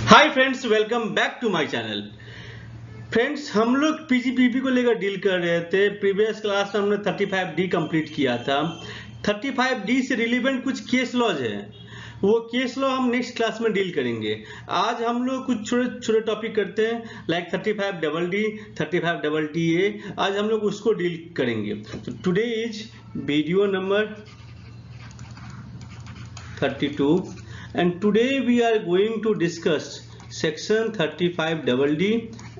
Hi friends, welcome back to my channel. Friends, हम लोग PGPP को लेकर डील कर रहे थे। प्रीवियस क्लास में हमने 35D कंप्लीट किया था। 35D से रिलेवेंट कुछ केस लॉज है, वो केस लॉ हम नेक्स्ट क्लास में डील करेंगे। आज हम लोग कुछ छोटे छोटे टॉपिक करते हैं, लाइक 35DD, 35DA। आज हम लोग उसको डील करेंगे। तो today is video number 32 and today we are going to discuss section 35DD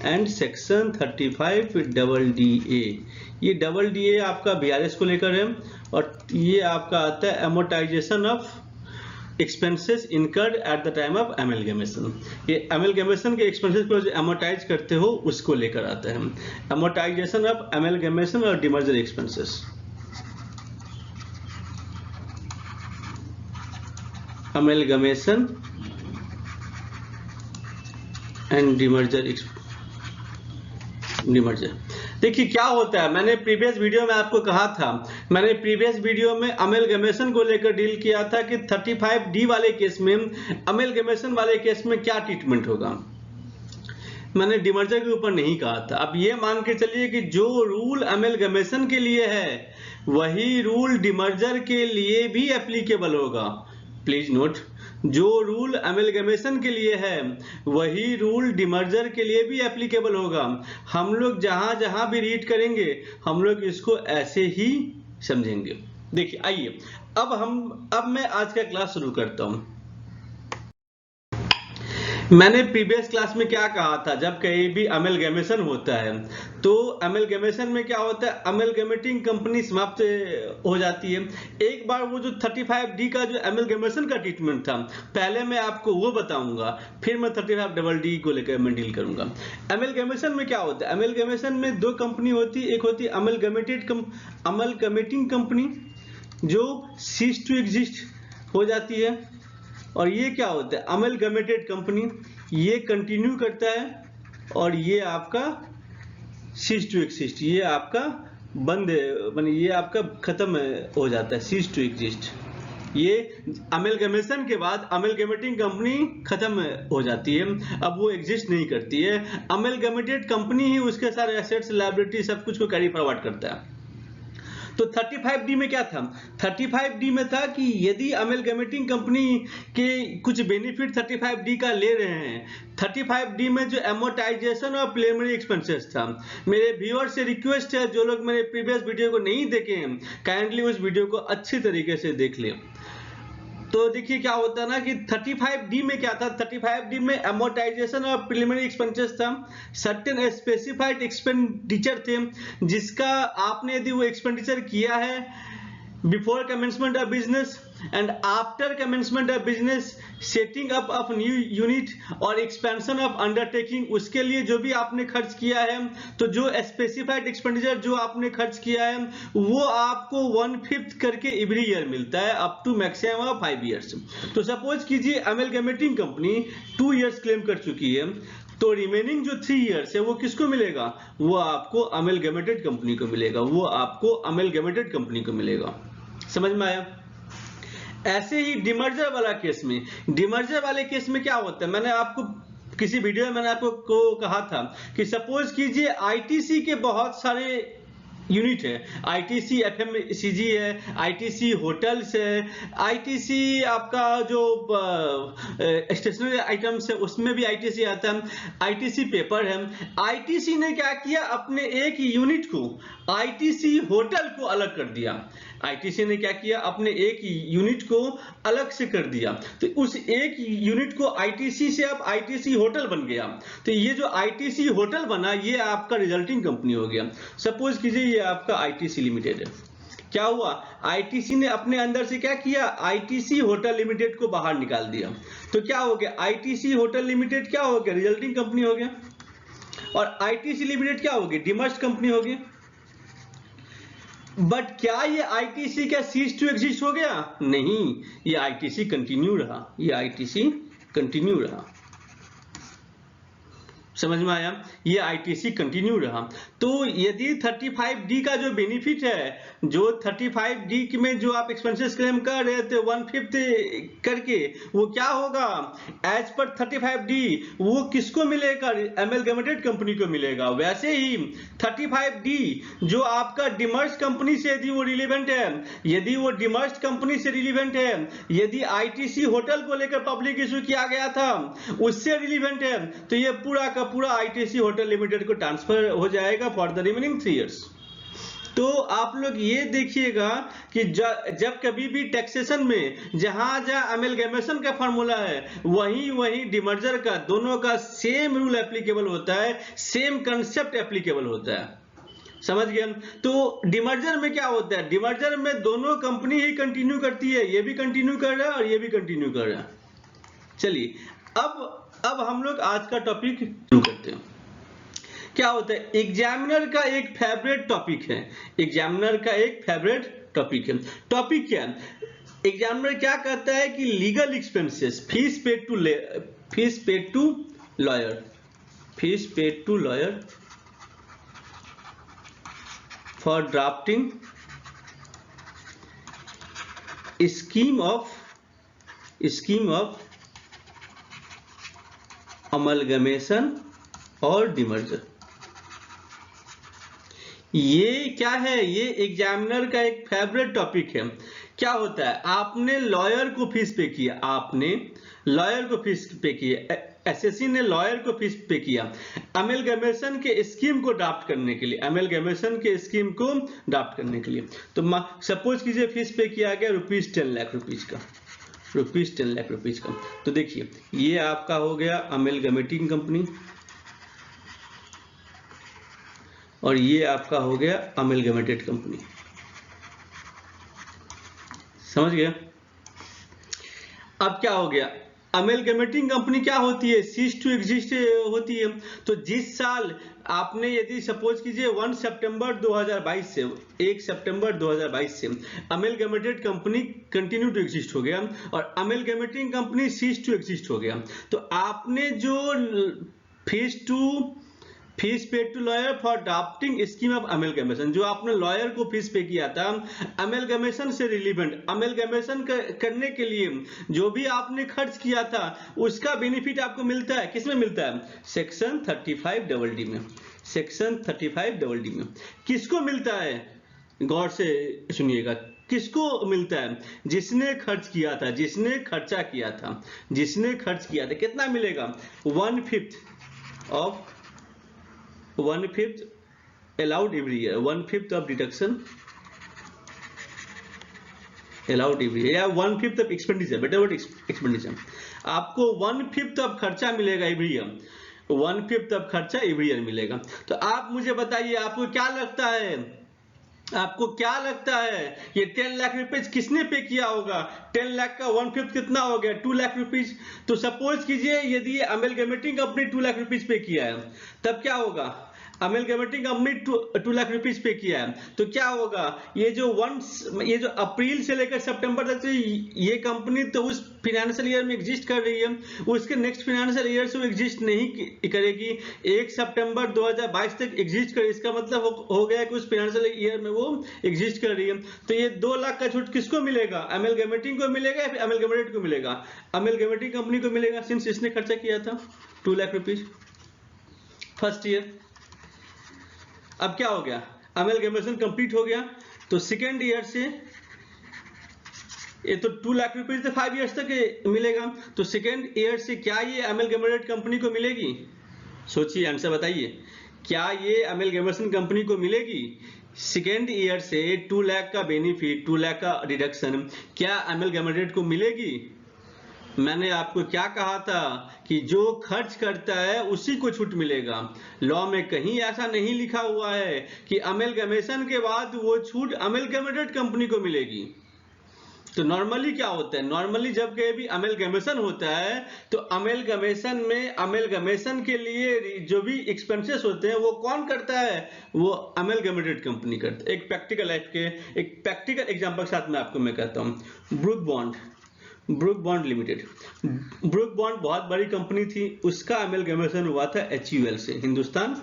and section 35DA। ये DA आपका VRS को लेकर है और ये आपका आता है amortization of expenses incurred at the time of amalgamation। ये amalgamation के expenses को जो amortize करते हो उसको लेकर आता है, amortization of amalgamation और demerger expenses। amalgamation and demerger। देखिए क्या होता है, मैंने प्रीवियस वीडियो में आपको कहा था, मैंने प्रीवियस वीडियो में अमेलगमेशन को लेकर डील किया था कि 35D वाले केस में, अमेलगमेशन वाले केस में क्या ट्रीटमेंट होगा। मैंने डिमर्जर के ऊपर नहीं कहा था। अब ये मान के चलिए कि जो रूल अमेलगमेशन के लिए है वही रूल डिमर्जर के लिए भी एप्लीकेबल होगा। प्लीज नोट, जो रूल अमेलगमेशन के लिए है वही रूल डिमर्जर के लिए भी एप्लीकेबल होगा। हम लोग जहां जहां भी रीड करेंगे हम लोग इसको ऐसे ही समझेंगे। देखिए आइए, अब मैं आज का क्लास शुरू करता हूं। मैंने प्रीवियस क्लास में क्या कहा था, जब कहीं भी अमेलगमेशन होता है तो अमेलगमेशन में क्या होता है, अमेलगमेटिंग कंपनी समाप्त हो जाती है। एक बार वो जो 35D का जो अमेलगमेशन का ट्रीटमेंट था, पहले मैं आपको वो बताऊंगा, फिर मैं 35DD को लेकर मैं डील करूंगा। अमेलगमेशन में क्या होता है, अमेलगमेशन में दो कंपनी होती है। एक होती है अमेलगमेटिंग कंपनी जो सीज टू एग्जिस्ट हो जाती है, और ये क्या होता है, अमेलगमेटेड कंपनी, ये कंटिन्यू करता है और ये आपका सीज टू एग्जिस्ट, ये आपका बंद माने ये आपका खत्म हो जाता है, सीज टू एग्जिस्ट। ये अमेलगमेशन के बाद अमेलगमेटिंग कंपनी खत्म हो जाती है, अब वो एग्जिस्ट नहीं करती है। अमेलगमेटेड कंपनी ही उसके सारे एसेट्स, लायबिलिटी सब कुछ को कैरी फॉरवर्ड करता है। तो 35D में क्या था, 35D में था कि यदि अमेलगमेटिंग कंपनी के कुछ बेनिफिट 35D का ले रहे हैं, 35D में जो एमोर्टाइजेशन और प्रिलिमिनरी एक्सपेंसेस था। मेरे व्यूअर से रिक्वेस्ट है, जो लोग मेरे प्रीवियस वीडियो को नहीं देखे हैं काइंडली उस वीडियो को अच्छी तरीके से देख लें। तो देखिए क्या होता है ना कि 35D में क्या था, 35D में अमोर्टाइजेशन और प्रिलिमिनरी एक्सपेंसेस था। सर्टेन स्पेसिफाइड एक्सपेंडिचर थे जिसका आपने यदि वो एक्सपेंडिचर किया है before commencement of business and after commencement of business, setting up of new unit और एक्सपेंशन ऑफ अंडरटेकिंग, उसके लिए जो भी आपने खर्च किया है, तो जो स्पेसिफाइड एक्सपेंडिचर जो आपने खर्च किया है वो आपको 1/5 करके एवरी ईयर मिलता है, up to maximum of 5 years. तो सपोज कीजिए अमेलगमेटिंग कंपनी 2 ईयर्स क्लेम कर चुकी है, तो रिमेनिंग जो 3 ईयर्स है वो किसको मिलेगा, वो आपको अमेलगमेटेड कंपनी को मिलेगा, वो आपको अमेलगमेटेड कंपनी को मिलेगा। समझ में आया। ऐसे ही डिमर्जर वाला केस में, डिमर्जर वाले केस में क्या होता है, मैंने आपको किसी वीडियो में मैंने आपको कहा था कि सपोज कीजिए आईटीसी के बहुत सारे यूनिट है, आईटीसी एफएमसीजी है, आईटीसी होटल्स है, आईटीसी आपका जो स्टेशनरी आइटम्स है उसमें भी आईटीसी आता है, आईटीसी पेपर है। आईटीसी ने क्या किया, अपने एक यूनिट को आईटीसी होटल को अलग कर दिया। आईटीसी ने क्या किया, अपने एक यूनिट को अलग से कर दिया, तो उस एक यूनिट को आईटीसी से अब आईटीसी होटल बन गया। तो ये जो आईटीसी होटल बना ये आपका रिजल्टिंग कंपनी हो गया। सपोज कीजिए ये आपका आईटीसी लिमिटेड है। क्या हुआ, आईटीसी ने अपने अंदर से क्या किया, आईटीसी होटल लिमिटेड को बाहर निकाल दिया। तो क्या हो गया, आईटीसी होटल लिमिटेड क्या हो गया, रिजल्टिंग कंपनी हो गया, और आईटीसी लिमिटेड क्या हो गया, डिमर्ज्ड कंपनी हो गई। बट क्या ये आईटीसी का सीज टू एग्जिस्ट हो गया, नहीं, ये आईटीसी कंटिन्यू रहा, ये आईटीसी कंटिन्यू रहा। समझ में आया? ये आईटीसी कंटिन्यू रहा। तो यदि 35D का जो बेनिफिट है, जो 35D में जो आप एक्सपेंसेस क्लेम कर रहे थे 1/5 करके, वो क्या होगा एज पर 35D, वो किसको मिलेगा? एमलगमेटेड कंपनी को मिलेगा। वैसे ही 35D जो आपका डिमर्ज कंपनी से यदि वो रिलेवेंट है, यदि वो डिमर्ज कंपनी से रिलेवेंट है, यदि आईटीसी होटल को लेकर पब्लिक इशू किया गया था उससे रिलेवेंट है, तो ये पूरा का पूरा आईटीसी होटल लिमिटेड को ट्रांसफर हो जाएगा फॉर द रिमेनिंग 3 इयर्स। तो आप लोग ये देखिएगा कि जब कभी भी टैक्सेशन में जहां जहां अमेलगमेशन का फॉर्मूला है, वहीं डिमर्जर का, दोनों का सेम रूल एप्लीकेबल होता है, सेम कंसेप्ट एप्लीकेबल होता है। समझ गए? तो डिमर्जर में क्या होता है? डिमर्जर में दोनों कंपनी ही कंटिन्यू करती है, ये भी कंटिन्यू कर रहा है और ये भी कंटिन्यू कर रहा है। चलिए अब हम लोग आज का टॉपिक शुरू करते हैं। क्या होता है? एग्जामिनर का एक फेवरेट टॉपिक है, एग्जामिनर का एक फेवरेट टॉपिक है। टॉपिक क्या है? एग्जामिनर क्या कहता है कि legal expenses, fees paid to lawyer for drafting scheme of amalgamation और डिमर्जर। ये क्या है? ये एग्जामिनर का एक फेवरेट टॉपिक है। क्या होता है? आपने लॉयर को फीस पे किया, एसएससी ने लॉयर को फीस पे किया अमेलगमेशन के स्कीम को ड्राफ्ट करने के लिए, तो सपोज कीजिए फीस पे किया गया ₹10 लाख का। तो देखिए ये आपका हो गया अमेलगमेटिंग कंपनी और ये आपका हो गया अमेलगमेटेड कंपनी। समझ गया? अब क्या हो गया? अमेलगमेटिंग कंपनी क्या होती है? सीज टू एग्जिस्ट होती है। तो जिस साल आपने यदि सपोज कीजिए 1 सितंबर 2022 से amalgamated company continue to exist हो गया और amalgamating company cease to exist हो गया, तो आपने जो fees paid to lawyer for drafting scheme of amalgamation, जो आपने लॉयर को फीस पे किया था अमेलगमेशन से रिलेवेंट, अमेलगमेशन करने के लिए जो भी आपने खर्च किया था उसका बेनिफिट आपको मिलता है। किसमें मिलता है? सेक्शन 35DD में। किसको मिलता है? गौर से सुनिएगा, किसको मिलता है? जिसने खर्च किया था, जिसने खर्चा किया था, कितना मिलेगा? 1/5 allowed every year, 1/5 of deduction allowed every year, या 1/5 of expenditure, better word expenditure। आपको 1/5 of खर्चा मिलेगा एवरी ईयर, 1/5 of खर्चा एवरी ईयर मिलेगा। तो आप मुझे बताइए, आपको क्या लगता है ये 10 लाख रुपीज किसने पे किया होगा? 10 लाख का 1/5 कितना हो गया? 2 लाख रुपीज। तो सपोज कीजिए यदि अमेलगमेटिंग कंपनी 2 लाख रुपीज पे किया है, तब क्या होगा? अमेलगमेटिंग कंपनी 2 लाख रुपीज पे किया है, तो क्या होगा? ये जो अप्रैल से लेकर सितंबर तक ये कंपनी तो उस फाइनेंशियल ईयर में एग्जिस्ट कर रही है, उसके नेक्स्ट फाइनेंशियल ईयर से वो एग्जिस्ट नहीं करेगी। 1 सितंबर 2022 तक एग्जिस्ट करे, इसका मतलब हो गया कि उस फाइनेंशियल ईयर में वो एग्जिस्ट कर रही है। तो ये 2 लाख का छूट किसको मिलेगा? अमेलगमेटिंग को मिलेगा या फिर अमेलगमेटेड को मिलेगा? अमेलगमेटिंग कंपनी को मिलेगा, सिंस इसने खर्चा किया था 2 लाख रुपीज फर्स्ट ईयर। अब क्या हो गया? अमेलगमेशन कंप्लीट हो गया, तो सेकेंड ईयर से ये तो 2 लाख रुपीज तो 5 इयर्स तक मिलेगा, तो सेकेंड ईयर से क्या ये अमेलगमेटेड कंपनी को मिलेगी? सोचिए, आंसर बताइए, क्या ये अमेलगमेशन कंपनी को मिलेगी? सेकेंड ईयर से 2 लाख का बेनिफिट, 2 लाख का डिडक्शन क्या अमेलगमेटेड को मिलेगी? मैंने आपको क्या कहा था कि जो खर्च करता है उसी को छूट मिलेगा। लॉ में कहीं ऐसा नहीं लिखा हुआ है कि अमेलगमेशन के बाद वो छूट अमेलगमेटेड कंपनी को मिलेगी। तो नॉर्मली क्या होता है? नॉर्मली जब कहीं भी अमेलगमेशन होता है तो अमेलगमेशन में अमेलगमेशन के लिए जो भी एक्सपेंसेस होते हैं वो कौन करता है? वो अमेलगमेटेड कंपनी करता है। एक प्रैक्टिकल एग्जांपल के साथ में आपको मैं कहता हूँ, book bond limited. Book bond बहुत बड़ी कंपनी थी, उसका अमेलगमेशन हुआ था HUL से, हिंदुस्तान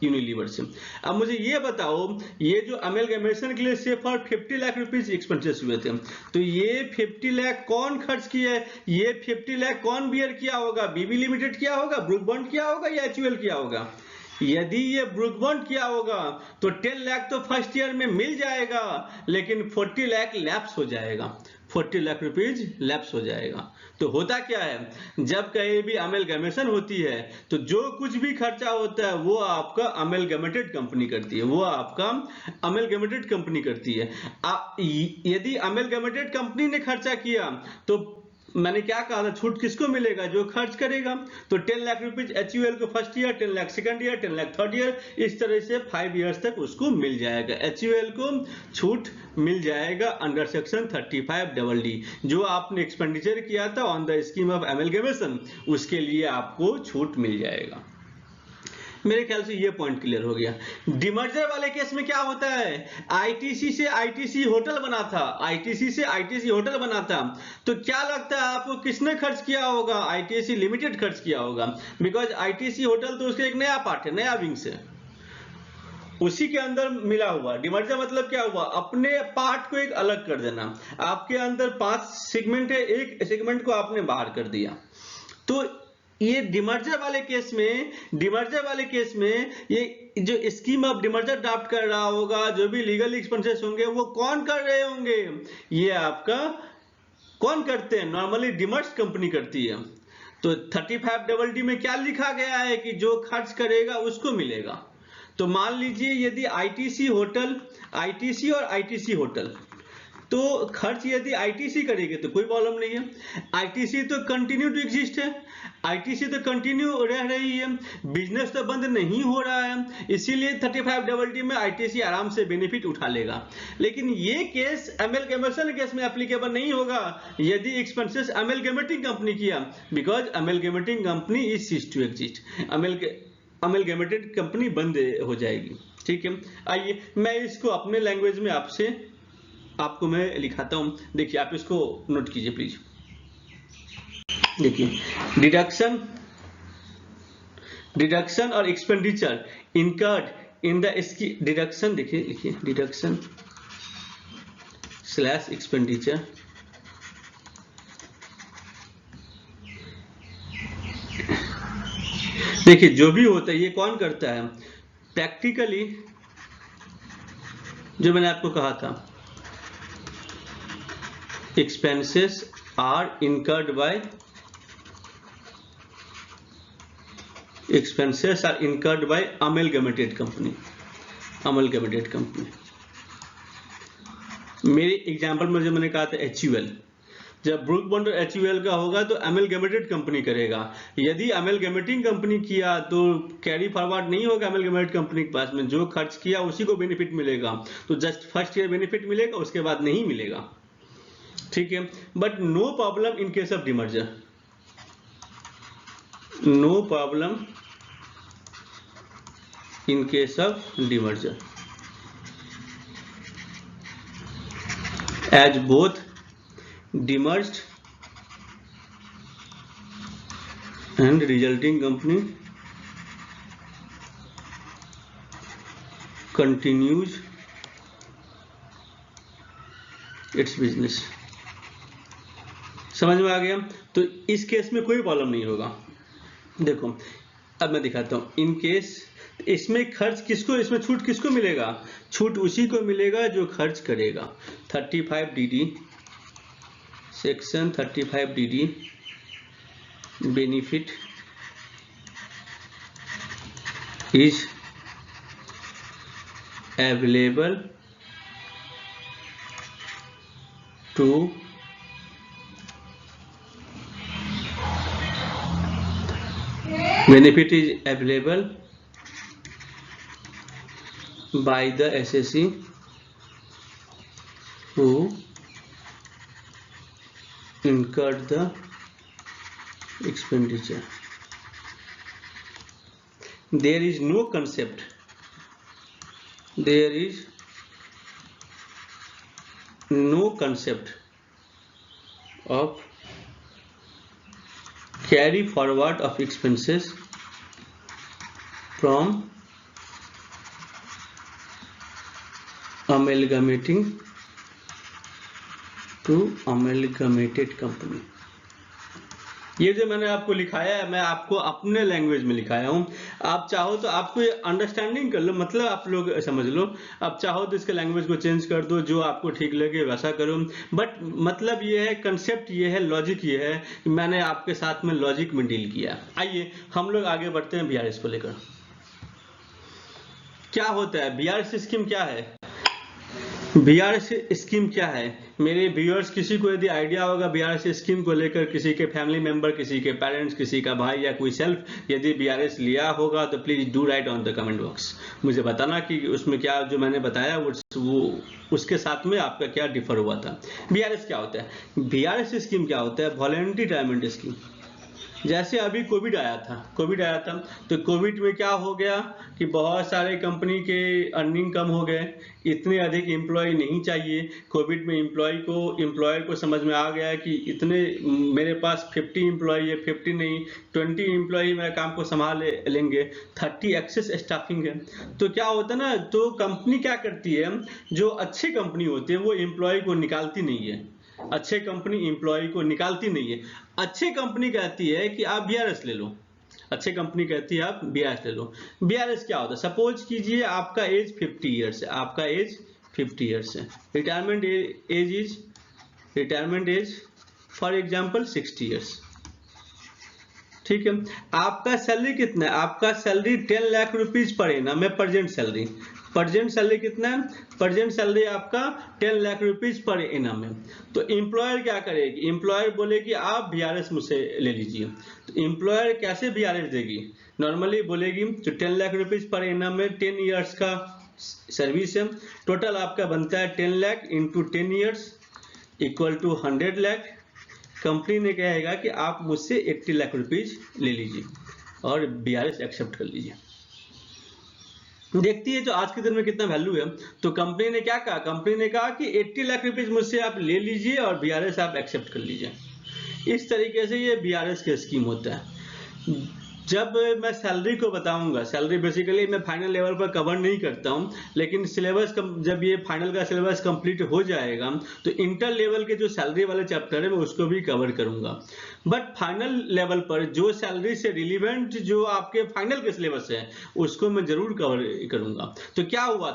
यूनिलीवर से। अब मुझे ये बताओ, ये जो अमेलगमेशन के लिए से फॉर 50 लाख रुपीज एक्सपेंसेस हुए थे, तो ये 50 लाख कौन खर्च किया है? ये 50 लाख कौन बियर किया होगा? BB लिमिटेड किया होगा, ब्रुक बॉन्ड किया होगा, या HUL किया होगा? यदि ये ब्रुक बॉन्ड किया होगा तो 10 लाख तो फर्स्ट ईयर में मिल जाएगा, लेकिन 40 लाख लैप्स हो जाएगा, 40 लाख रुपीज लैप्स हो जाएगा। तो होता क्या है, जब कहीं भी अमेलगमेशन होती है तो जो कुछ भी खर्चा होता है वो आपका अमेलगमेटेड कंपनी करती है, वो आपका अमेलगमेटेड कंपनी करती है। यदि अमेलगमेटेड कंपनी ने खर्चा किया तो मैंने क्या कहा था, छूट किसको मिलेगा? जो खर्च करेगा। तो 10 लाख रुपीज HUL को first year, 10 lakh second year, 10 lakh third year, इस तरह से 5 ईयर्स तक उसको मिल जाएगा। HUL को छूट मिल जाएगा अंडर सेक्शन 35DD। जो आपने एक्सपेंडिचर किया था on the scheme of amalgamation, उसके लिए आपको छूट मिल जाएगा। मेरे ख्याल से ये पॉइंट क्लियर हो गया। डिमर्जर वाले केस में क्या होता है, ITC से ITC होटल बना था, ITC से ITC होटल बना था, तो क्या लगता है आपको किसने खर्च किया होगा? ITC लिमिटेड खर्च किया होगा, बिकॉज ITC होटल तो उसका एक नया पार्ट है, नया विंग से उसी के अंदर मिला हुआ। डिमर्जर मतलब क्या हुआ, अपने पार्ट को एक अलग कर देना। आपके अंदर 5 सेगमेंट है, एक सेगमेंट को आपने बाहर कर दिया। तो ये डिमर्जर वाले केस में ये जो स्कीम ऑफ डिमर्जर ड्राफ्ट कर रहा होगा, जो भी लीगल एक्सपेंसेस होंगे वो कौन कर रहे होंगे? ये आपका कौन करते हैं? नॉर्मली डिमर्ज कंपनी करती है। तो 35DD में क्या लिखा गया है कि जो खर्च करेगा उसको मिलेगा। तो मान लीजिए यदि ITC होटल, ITC और ITC होटल, तो खर्च यदि ITC करेगी तो कोई प्रॉब्लम नहीं है। ITC तो कंटिन्यू टू एग्जिस्ट है, ITC तो कंटिन्यू रह रही है, बिजनेस तो बंद नहीं हो रहा है, इसीलिए 35DD में ITC आराम से बेनिफिट उठा लेगा। लेकिन ये केस अमेलगमेशन केस में एप्लीकेबल नहीं होगा यदि एक्सपेंसेस अमेलगमेटिंग कंपनी किया, because amalgamating company is cease to exist, amalgamated company बंद हो जाएगी। ठीक है, आइए मैं इसको अपने लैंग्वेज में आपको मैं लिखाता हूं, देखिए आप इसको नोट कीजिए प्लीज। देखिए, डिडक्शन और एक्सपेंडिचर इनकर्ड इन द इसकी डिडक्शन, देखिए लिखिए डिडक्शन / एक्सपेंडिचर देखिए जो भी होता है ये कौन करता है? प्रैक्टिकली जो मैंने आपको कहा था, expenses are incurred by amalgamated company। मेरे एग्जांपल में जो मैंने कहा था HUL, जब ब्रुक बॉन्ड और HUL का होगा तो अमेलगमेटेड कंपनी करेगा। यदि अमेलगमेटिंग कंपनी किया तो कैरी फॉरवर्ड नहीं होगा अमेलगमेटेड कंपनी के पास में, जो खर्च किया उसी को बेनिफिट मिलेगा। तो जस्ट फर्स्ट ईयर बेनिफिट मिलेगा, उसके बाद नहीं मिलेगा। ठीक है, but no problem in case of demerger, no problem in case of demerger, as both demerged and resulting company continues its business। समझ में आ गया? तो इस केस में कोई प्रॉब्लम नहीं होगा। देखो अब मैं दिखाता हूं, इन केस इसमें खर्च किसको, इसमें छूट किसको मिलेगा? छूट उसी को मिलेगा जो खर्च करेगा। 35DD section 35DD benefit is available to by the assessee who incurred the expenditure। There is no concept of carry forward of expenses from amalgamating to amalgamated company। ये जो मैंने आपको लिखाया है मैं आपको अपने लैंग्वेज में लिखाया हूँ, आप चाहो तो आपको ये अंडरस्टैंडिंग कर लो, मतलब आप लोग समझ लो, आप चाहो तो इसके लैंग्वेज को चेंज कर दो, जो आपको ठीक लगे वैसा करो, बट मतलब ये है, कंसेप्ट ये है, लॉजिक ये है, मैंने आपके साथ में लॉजिक में डील किया। आइए हम लोग आगे बढ़ते हैं बीआरएस को लेकर। क्या होता है बीआरएस स्कीम, क्या है बीआरएस स्कीम, क्या है मेरे व्यूअर्स, किसी को यदि आइडिया होगा बीआरएस स्कीम को लेकर, किसी के फैमिली मेंबर, किसी के पेरेंट्स, किसी का भाई या कोई सेल्फ यदि बीआरएस लिया होगा तो please do right on the comment box, मुझे बताना कि उसमें क्या जो मैंने बताया वो उसके साथ में आपका क्या डिफर हुआ था। बीआरएस क्या होता है, बीआरएस स्कीम क्या होता है, वॉलंटरी रिटायरमेंट स्कीम। जैसे अभी कोविड आया था तो कोविड में क्या हो गया कि बहुत सारे कंपनी के अर्निंग कम हो गए, इतने अधिक एम्प्लॉय नहीं चाहिए। कोविड में एम्प्लॉयर को समझ में आ गया कि इतने मेरे पास 50 एम्प्लॉय है, 50 नहीं 20 एम्प्लॉय मेरे काम को संभाल लेंगे, 30 एक्सेस स्टाफिंग है। तो क्या होता है ना, तो कंपनी क्या करती है, जो अच्छी कंपनी होती है वो एम्प्लॉय को निकालती नहीं है, अच्छे कंपनी एम्प्लॉय को निकालती नहीं है। अच्छे कंपनी कहती है कि आप बीआरएस ले लो, अच्छे कंपनी कहती है आप बीआरएस ले लो। बीआरएस क्या होता है, सपोज कीजिए आपका एज 50 ईयर्स है, आपका एज 50 ईयर्स है, retirement age for example 60 years, ठीक है। आपका सैलरी कितना है, आपका salary 10 lakh rupees per annum है, प्रेजेंट सैलरी कितना है, प्रेजेंट सैलरी आपका 10 लाख रुपीज पर एनम है। तो एम्प्लॉयर क्या करेगी, एम्प्लॉयर बोलेगी आप बीआरएस मुझसे ले लीजिए। तो एम्प्लॉयर कैसे बीआरएस देगी, नॉर्मली बोलेगी तो 10 लाख रुपीज पर एनम में 10 ईयर्स का सर्विस है, टोटल आपका बनता है 10 lakh into 10 years equal to 100 lakh. Company ने कहेगा कि आप मुझसे 80 लाख रुपीज ले लीजिए और बीआरएस एक्सेप्ट कर लीजिए। देखती है जो आज के दिन में कितना वैल्यू है। तो कंपनी ने क्या कहा, कंपनी ने कहा कि 80 लाख रुपीज मुझसे आप ले लीजिए और बीआरएस आप एक्सेप्ट कर लीजिए। इस तरीके से ये बीआरएस का स्कीम होता है। जब मैं सैलरी को बताऊंगा, सैलरी बेसिकली मैं फाइनल लेवल पर कवर नहीं करता हूं, लेकिन सिलेबस जब ये फाइनल का सिलेबस कंप्लीट हो जाएगा तो इंटर लेवल के जो सैलरी वाले चैप्टर है मैं उसको भी कवर करूंगा। बट फाइनल लेवल पर जो सैलरी से रिलीवेंट जो आपके फाइनल के सिलेबस है उसको मैं जरूर कवर करूंगा। तो क्या हुआ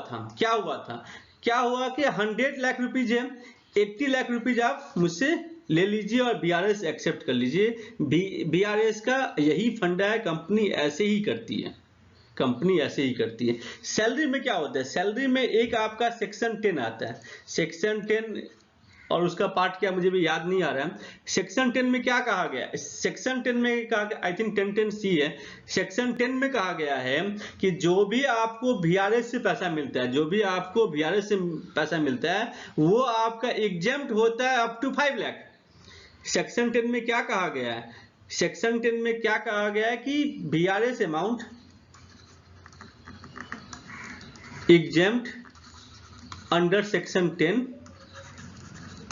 कि 100 लाख रुपीज है, 80 लाख रुपीज आप मुझसे ले लीजिए और बीआरएस एक्सेप्ट कर लीजिए। बीआरएस का यही फंडा है, कंपनी ऐसे ही करती है। सैलरी में क्या होता है, सैलरी में एक आपका सेक्शन 10 आता है, सेक्शन 10 और उसका पार्ट क्या मुझे भी याद नहीं आ रहा है। सेक्शन 10 में क्या कहा गया, सेक्शन 10 में कहा, आई थिंक 1010C है। सेक्शन 10 में कहा गया है कि जो भी आपको बीआरएस से पैसा मिलता है वो आपका एग्जेम्प्ट होता है अप टू 5 लाख। सेक्शन 10 में क्या कहा गया है, सेक्शन 10 में क्या कहा गया है कि BRS amount exempt under section 10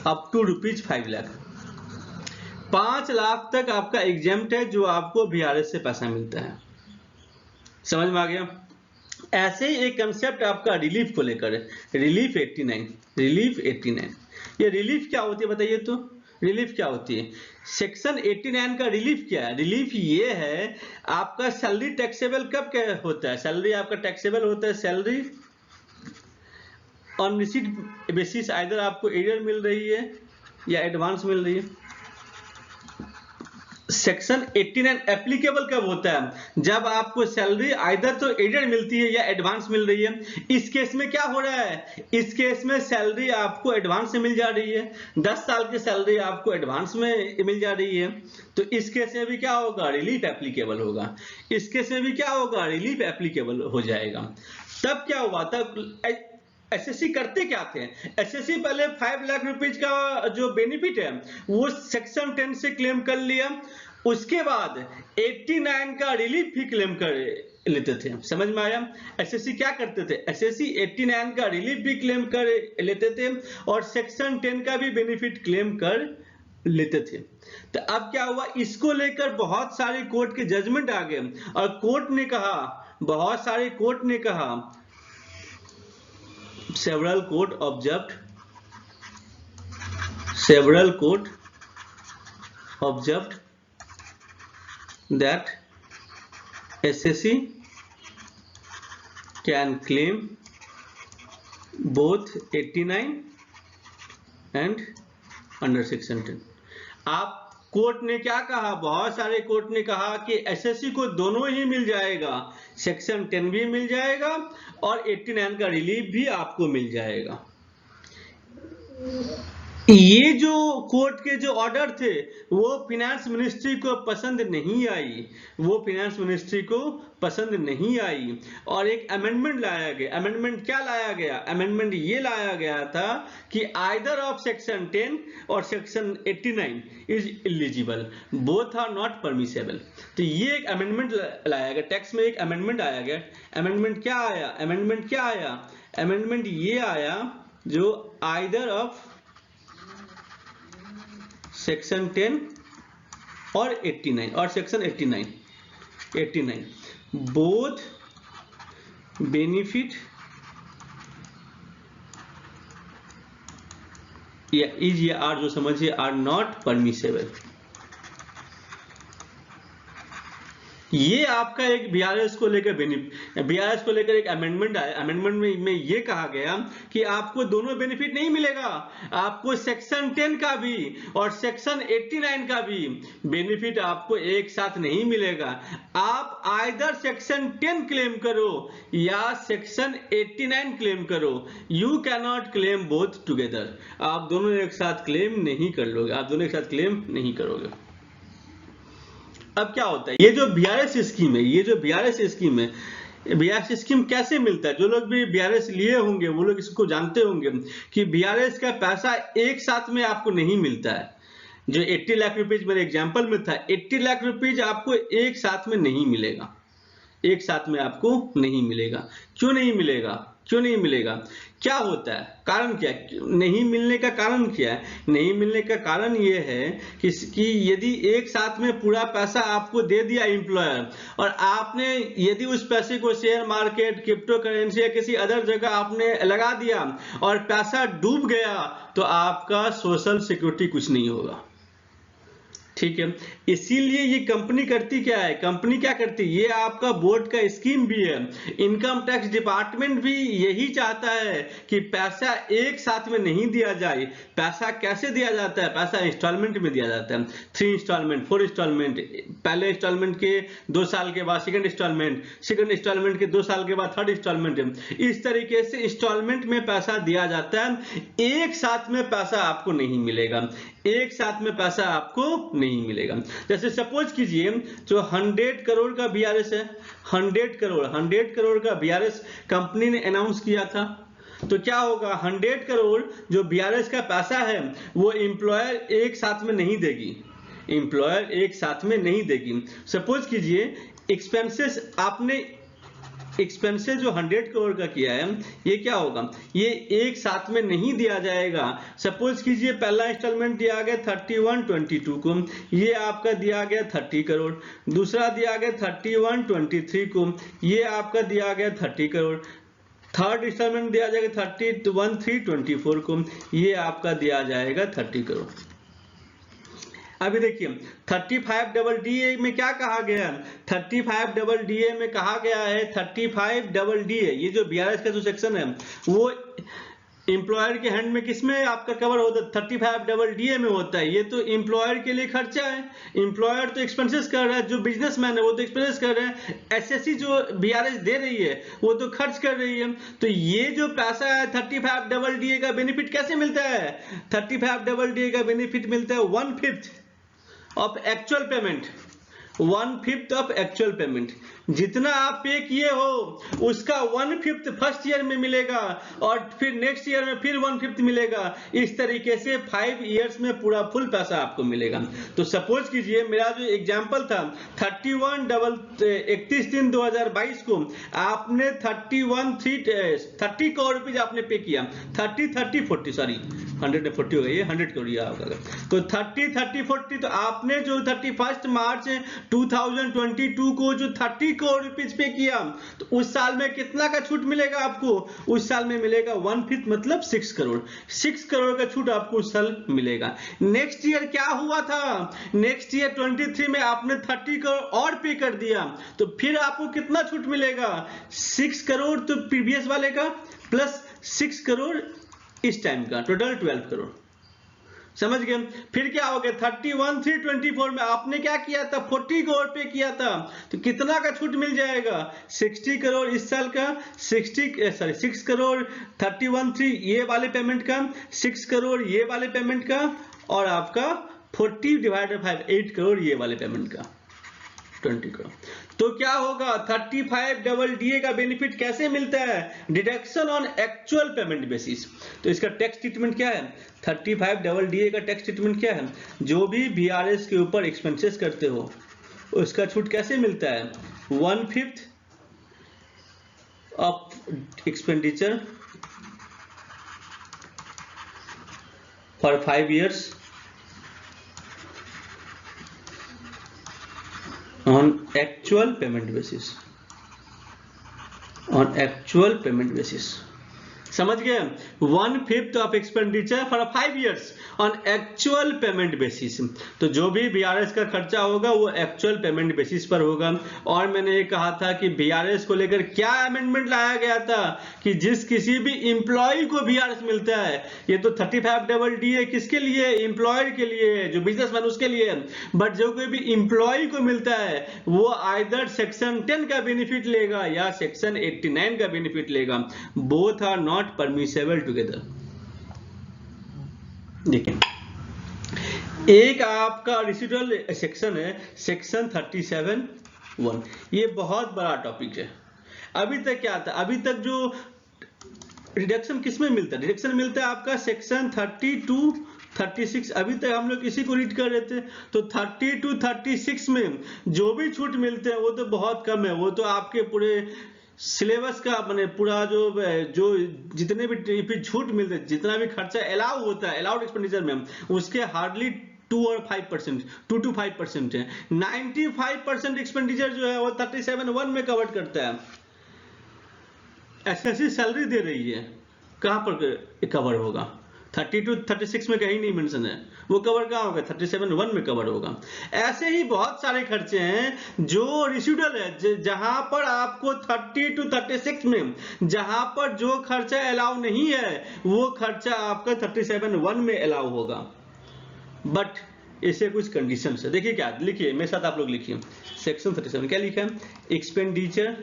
up to ₹5 lakh, 5 lakh तक आपका एग्जेम्प्ट है जो आपको बीआरएस से पैसा मिलता है। समझ में आ गया। ऐसे ही एक कंसेप्ट आपका रिलीफ को लेकर है, रिलीफ 89। ये रिलीफ क्या होती है बताइए, तो रिलीफ क्या होती है, सेक्शन 89 का रिलीफ क्या है, रिलीफ ये है आपका सैलरी टैक्सेबल कब क्या होता है, सैलरी आपका टैक्सेबल होता है salary on receipt basis, either आपको एरियर मिल रही है या एडवांस मिल रही है। सेक्शन 89 एप्लीकेबल कब होता है, जब आपको सैलरी आइदर तो एरियर मिलती है या एडवांस मिल रही है। इस केस में क्या हो रहा है, इस केस में सैलरी आपको एडवांस से मिल जा रही है, 10 साल की सैलरी आपको एडवांस में मिल जा रही है। तो इस केस में भी क्या होगा, रिलीफ एप्लीकेबल होगा। इस केस में भी क्या होगा, रिलीफ एप्लीकेबल हो जाएगा। तब क्या हुआ, तब एसएससी करते क्या थे, एसएससी पहले 5 लाख रुपीज का जो बेनिफिट है वो सेक्शन 10 से क्लेम कर लिया, उसके बाद 89 का रिलीफ भी क्लेम कर लेते थे। समझ में आया, एसएससी क्या करते थे, एसएससी 89 का रिलीफ भी क्लेम कर लेते थे और सेक्शन 10 का भी बेनिफिट क्लेम कर लेते थे। तो अब क्या हुआ, इसको लेकर बहुत सारे कोर्ट के जजमेंट आ गए और कोर्ट ने कहा, बहुत सारे कोर्ट ने कहा, several court observed that SSC can claim both 89 and under section 10। आप कोर्ट ने क्या कहा, बहुत सारे कोर्ट ने कहा कि एसएससी को दोनों ही मिल जाएगा, सेक्शन 10 भी मिल जाएगा और 89 का रिलीफ भी आपको मिल जाएगा। ये जो कोर्ट के जो ऑर्डर थे वो फाइनेंस मिनिस्ट्री को पसंद नहीं आई, वो फाइनेंस मिनिस्ट्री को पसंद नहीं आई और एक अमेंडमेंट लाया गया। अमेंडमेंट क्या लाया गया, अमेंडमेंट ये लाया गया था कि आइदर ऑफ सेक्शन 10 और section 89 is eligible, both are not permissible. तो ये एक अमेंडमेंट लाया गया, टेक्स्ट में एक अमेंडमेंट आया गया। अमेंडमेंट क्या आया, अमेंडमेंट क्या आया, अमेंडमेंट ये आया जो आइदर ऑफ सेक्शन 10 और 89 और सेक्शन 89 बोथ बेनिफिट या इज या आर, जो समझिए, आर नॉट परमिसेबल। ये आपका एक बीआरएस को लेकर एक अमेंडमेंट आया। अमेंडमेंट में ये कहा गया कि आपको दोनों बेनिफिट नहीं मिलेगा, आपको सेक्शन 10 का भी और सेक्शन 89 का भी बेनिफिट आपको एक साथ नहीं मिलेगा। आप आइदर सेक्शन 10 क्लेम करो या सेक्शन 89 क्लेम करो, you can not claim both together. आप दोनों एक साथ क्लेम नहीं कर लोगे, आप दोनों एक साथ क्लेम नहीं करोगे। अब क्या होता है, ये जो बीआरएस स्कीम है, ये जो बीआरएस स्कीम है, बीआरएस स्कीम कैसे मिलता है, जो लोग भी बीआरएस लिए होंगे वो लोग इसको जानते होंगे कि बीआरएस का पैसा एक साथ में आपको नहीं मिलता है। जो 80 लाख रुपीज मेरे एग्जांपल में था, 80 लाख रुपीज आपको एक साथ में नहीं मिलेगा, एक साथ में आपको नहीं मिलेगा। क्यों नहीं मिलेगा, क्यों नहीं मिलेगा, क्या होता है, कारण क्या है, नहीं मिलने का कारण क्या है? नहीं मिलने का कारण ये है कि यदि एक साथ में पूरा पैसा आपको दे दिया एम्प्लॉयर और आपने यदि उस पैसे को शेयर मार्केट, क्रिप्टो करेंसी या किसी अदर जगह आपने लगा दिया और पैसा डूब गया तो आपका सोशल सिक्योरिटी कुछ नहीं होगा। ठीक है, इसीलिए ये कंपनी करती क्या है, कंपनी क्या करती है, ये आपका बोर्ड का स्कीम भी है। इनकम टैक्स डिपार्टमेंट भी यही चाहता है कि पैसा एक साथ में नहीं दिया जाए। पैसा कैसे दिया जाता है, पैसा इंस्टॉलमेंट में दिया जाता है, 3 इंस्टॉलमेंट 4 इंस्टॉलमेंट, पहले इंस्टॉलमेंट के 2 साल के बाद सेकंड इंस्टॉलमेंट के 2 साल के बाद थर्ड इंस्टॉलमेंट। इस तरीके से इंस्टॉलमेंट में पैसा दिया जाता है, एक साथ में पैसा आपको नहीं मिलेगा, एक साथ में पैसा आपको नहीं मिलेगा। जैसे सपोज कीजिए जो 100 करोड़ का बीआरएस है, 100 करोड़ का बीआरएस कंपनी ने अनाउंस किया था, तो क्या होगा, 100 करोड़ जो बीआरएस का पैसा है वो एम्प्लॉयर एक साथ में नहीं देगी, एम्प्लॉयर एक साथ में नहीं देगी। सपोज कीजिए एक्सपेंसेस आपने एक्सपेंसेस जो 100 करोड़ का किया है, ये क्या होगा, ये एक साथ में नहीं दिया जाएगा। सपोज कीजिए पहला इंस्टॉलमेंट दिया गया 31/22 को, ये आपका दिया गया 30 करोड़, दूसरा दिया गया 31/23 को, ये आपका दिया गया 30 करोड़, थर्ड इंस्टॉलमेंट दिया जाएगा 31/3/24 को, ये आपका दिया जाएगा 30 करोड़। अभी देखिए 35DA में क्या कहा गया है, 35DA में कहा गया है, 35DA ये जो बीआरएस का जो सेक्शन है वो एम्प्लॉयर के हैंड में किसमें आपका कवर होता है, 35DA में होता है। ये तो एम्प्लॉयर के लिए खर्चा है, एम्प्लॉयर तो एक्सपेंसेस कर रहा है, जो बिजनेसमैन है वो तो एक्सपेंसेस कर रहे हैं, एसएससी जो बीआरएस दे रही है वो तो खर्च कर रही है। तो ये जो पैसा है 35DA का बेनिफिट कैसे मिलता है, 35DA का बेनिफिट मिलता है 1/5 of actual payment, 1/5 of actual payment. जितना आप पे किए हो उसका 1/5 फर्स्ट ईयर में मिलेगा और फिर नेक्स्ट ईयर में फिर 1/5 मिलेगा। इस तरीके से 5 इयर्स में पूरा फुल पैसा आपको मिलेगा। तो सपोज कीजिए मेरा जो एग्जांपल था 31/3/2022 को आपने 30 करोड़ रुपीज आपने पे किया। 30-30-40 सॉरी 140 हो गई, 100 करोड़ होगा। तो 30-30-40 तो आपने जो 31 मार्च 2022 को जो 30 करोड़ रुपीज पे किया तो उस साल में कितना का छूट मिलेगा आपको? उस साल में मिलेगा 1/5 मतलब 6 करोड़। 6 करोड़ का छूट आपको उस साल मिलेगा। नेक्स्ट ईयर क्या हुआ था? नेक्स्ट ईयर 23 में आपने 30 करोड़ और पे कर दिया तो फिर आपको कितना छूट मिलेगा? 6 करोड़ तो प्रीवियस वाले का प्लस 6 करोड़ इस टाइम का, टोटल 12 करोड़। समझ गए? फिर क्या हो गया 31/3/24 में आपने क्या किया था? 40 करोड़ पे किया था तो कितना का छूट मिल जाएगा? 60 करोड़ इस साल का, 6 करोड़ 31/3 ये वाले पेमेंट का, 6 करोड़ ये वाले पेमेंट का और आपका 40/5 8 करोड़ ये वाले पेमेंट का 20 करोड़। तो क्या होगा 35DDA का बेनिफिट कैसे मिलता है? Deduction on actual payment basis. तो इसका टैक्स ट्रीटमेंट क्या है? 35DDA का टैक्स ट्रीटमेंट क्या है? जो भी VRS के ऊपर एक्सपेंसेस करते हो उसका छूट कैसे मिलता है? 1/5 of expenditure for 5 years on actual payment basis, on actual payment basis। समझ गए? 1/5 of expenditure for 5 years on actual payment basis. तो जो भी VRS का खर्चा होगा वो एक्चुअल पेमेंट बेसिस पर होगा। और मैंने ये कहा था कि VRS को लेकर क्या अमेंडमेंट लाया गया था कि जिस किसी भी इंप्लॉय को VRS मिलता है, ये तो 35DDA किसके लिए? एम्प्लॉयर के लिए, जो बिजनेसमैन उसके लिए। बट जो कोई भी इंप्लॉय को मिलता है वो आइदर सेक्शन 10 का बेनिफिट लेगा या सेक्शन 89 का बेनिफिट लेगा। Both are not permissible together. देखिए एक आपका रेसिडुअल सेक्शन है सेक्शन 37(1). ये बहुत बड़ा टॉपिक है। अभी तक क्या था? अभी तक जो रिडक्शन किसमें मिलता है? रिडक्शन मिलता है आपका सेक्शन 32-36। अभी तक हम लोग इसी को रीड कर रहे थे। तो 32-36 में जो भी छूट मिलते हैं वो तो बहुत कम है। वो तो आपके पूरे सिलेबस का मैंने पूरा जो जितने भी छूट मिलते हैं, जितना भी खर्चा अलाउ होता है अलाउड एक्सपेंडिचर में, उसके हार्डली 2 और 5%, 2 to 5% है। 95% एक्सपेंडिचर जो है वो 37(1) में कवर करता है। एसएससी सैलरी दे रही है, कहां पर कवर होगा? 32-36 में कहीं नहीं मेंशन है। वो कवर कहां होगा? 37(1) में कवर होगा। ऐसे ही बहुत सारे खर्चे हैं जो रेसिडुअल है, जहां पर आपको 30-36 में जहां पर जो खर्चा अलाउ नहीं है वो खर्चा आपका 37(1) में अलाउ होगा। बट इसे कुछ कंडीशन है। देखिए क्या लिखिए, मेरे साथ आप लोग लिखिए सेक्शन 37 क्या लिखा है? एक्सपेंडिचर,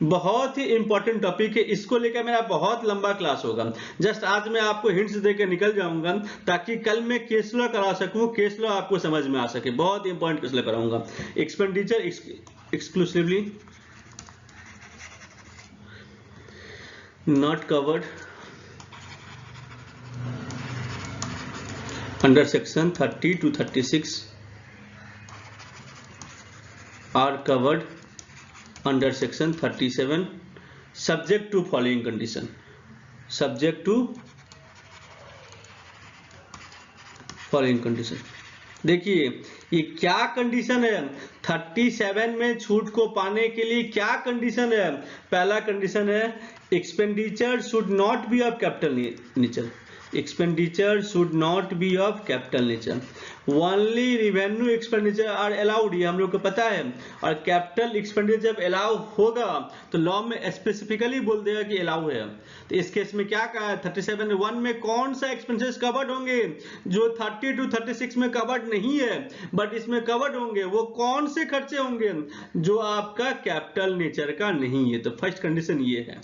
बहुत ही इंपॉर्टेंट टॉपिक है। इसको लेकर मेरा बहुत लंबा क्लास होगा। जस्ट आज मैं आपको हिंट्स देकर निकल जाऊंगा ताकि कल मैं केस लॉ करा सकूं, केस लॉ आपको समझ में आ सके। बहुत इंपॉर्टेंट केस लॉ कराऊंगा। Expenditure exclusively not covered under section 30-36 are covered under section 37 subject to following condition, subject to following condition। देखिए ये क्या कंडीशन है? 37 में छूट को पाने के लिए क्या कंडीशन है? पहला कंडीशन है expenditure should not be of capital nature. Expenditure should not be of capital nature. Only revenue expenditure are allowed, ये हम लोग को पता है। और कैपिटल एक्सपेंडिचर जब अलाउ होगा तो लॉ में स्पेसिफिकली बोल देगा कि अलाउ है। तो इस केस में क्या कहा है? 37(1) में कौन सा एक्सपेंसेस कवर्ड होंगे? जो 30-36 में कवर्ड नहीं है बट इसमें कवर्ड होंगे। वो कौन से खर्चे होंगे? जो आपका कैपिटल नेचर का नहीं है। तो फर्स्ट कंडीशन ये है।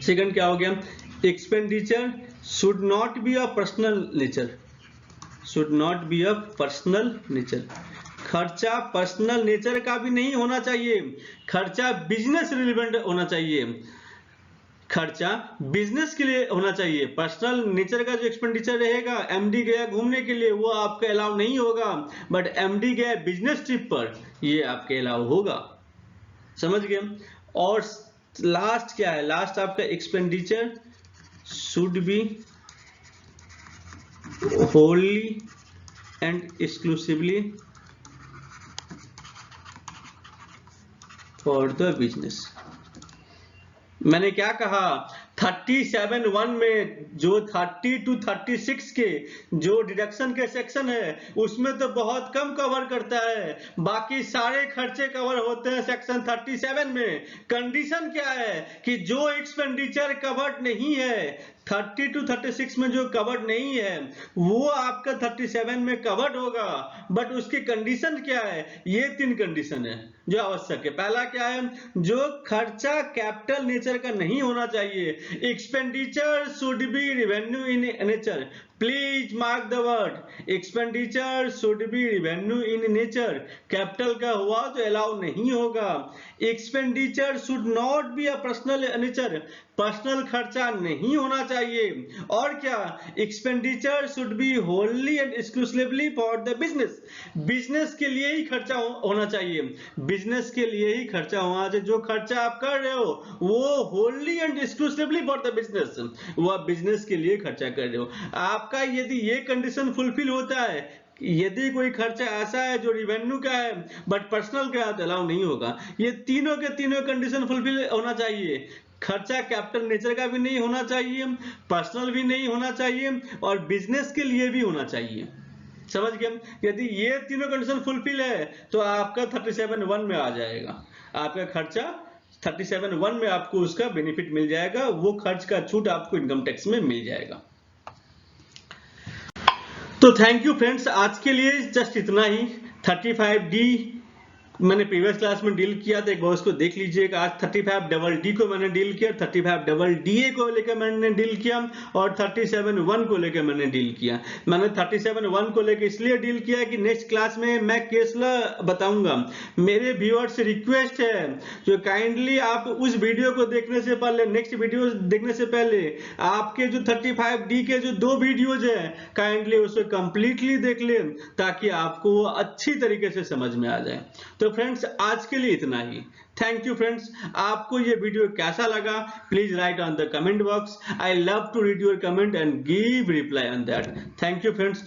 सेकंड क्या हो गया? Expenditure should not be a personal nature, should not be a personal nature. खर्चा पर्सनल नेचर का भी नहीं होना चाहिए, खर्चा बिजनेस रिलेवेंट होना चाहिए, खर्चा बिजनेस के लिए होना चाहिए। पर्सनल नेचर का जो एक्सपेंडिचर रहेगा, एमडी गया घूमने के लिए, वो आपका अलाउ नहीं होगा, बट एमडी गया बिजनेस ट्रिप पर, ये आपके अलाउ होगा। समझ गए। और लास्ट क्या है, लास्ट आपका expenditure should be Holi and exclusively for the business. मैंने क्या कहा, 37(1) में जो 30 to 36 के जो डिडक्शन के सेक्शन है, उसमें तो बहुत कम कवर करता है, बाकी सारे खर्चे कवर होते हैं सेक्शन 37 में। कंडीशन क्या है कि जो एक्सपेंडिचर कवर्ड नहीं है 30 to 36 में, जो कवर्ड नहीं है वो आपका 37 में कवर्ड होगा, बट उसकी कंडीशन क्या है, ये 3 कंडीशन है जो आवश्यक है। पहला क्या है, जो खर्चा कैपिटल नेचर का नहीं होना चाहिए, expenditure should be revenue in nature. Please mark the word, expenditure should be revenue in nature. Capital का हुआ तो अलाउ नहीं होगा। Expenditure should not be a personal nature, personal खर्चा नहीं होना चाहिए। और क्या, expenditure should be Holi and exclusively for the business, business के लिए ही खर्चा होना चाहिए, बिजनेस के लिए ही खर्चा होना चाहिए। जो खर्चा आप कर रहे हो वो Holi and exclusively for the business, वो आप बिजनेस के लिए खर्चा कर रहे हो। आपका यदि ये कंडीशन फुलफिल होता है, यदि कोई खर्चा ऐसा है जो रिवेन्यू का है बट पर्सनल का है, तो अलाउ नहीं होगा। ये तीनों के तीनों कंडीशन फुलफिल होना चाहिए, खर्चा कैपिटल नेचर का भी नहीं होना चाहिए, पर्सनल भी नहीं होना चाहिए, और बिजनेस के लिए भी होना चाहिए। समझ गए। यदि ये तीनों कंडीशन फुलफिल है तो आपका 37(1) में आ जाएगा, आपका खर्चा 37(1) में आपको उसका बेनिफिट मिल जाएगा, वो खर्च का छूट आपको इनकम टैक्स में मिल जाएगा। तो थैंक यू फ्रेंड्स, आज के लिए जस्ट इतना ही। 35D मैंने प्रीवियस क्लास में डील किया था, एक बार उसको देख लीजिएगा। आज 35DD को मैंने डील किया, 35DA को लेकर मैंने डील किया, और 37(1) को लेकर मैंने डील किया। मैंने 37(1) को लेकर इसलिए डील किया कि नेक्स्ट क्लास में मैं केस लॉ बताऊंगा। मेरे व्यूअर्स से रिक्वेस्ट है, जो काइंडली आप उस वीडियो को देखने से पहले, नेक्स्ट वीडियो देखने से पहले, आपके जो 35D के जो 2 वीडियोज है, काइंडली उसे कंप्लीटली देख लें, ताकि आपको अच्छी तरीके से समझ में आ जाए। तो फ्रेंड्स, आज के लिए इतना ही। Thank you friends. आपको ये वीडियो कैसा लगा, please write on the comment box. I love to read your comment and give reply on that. Thank you friends.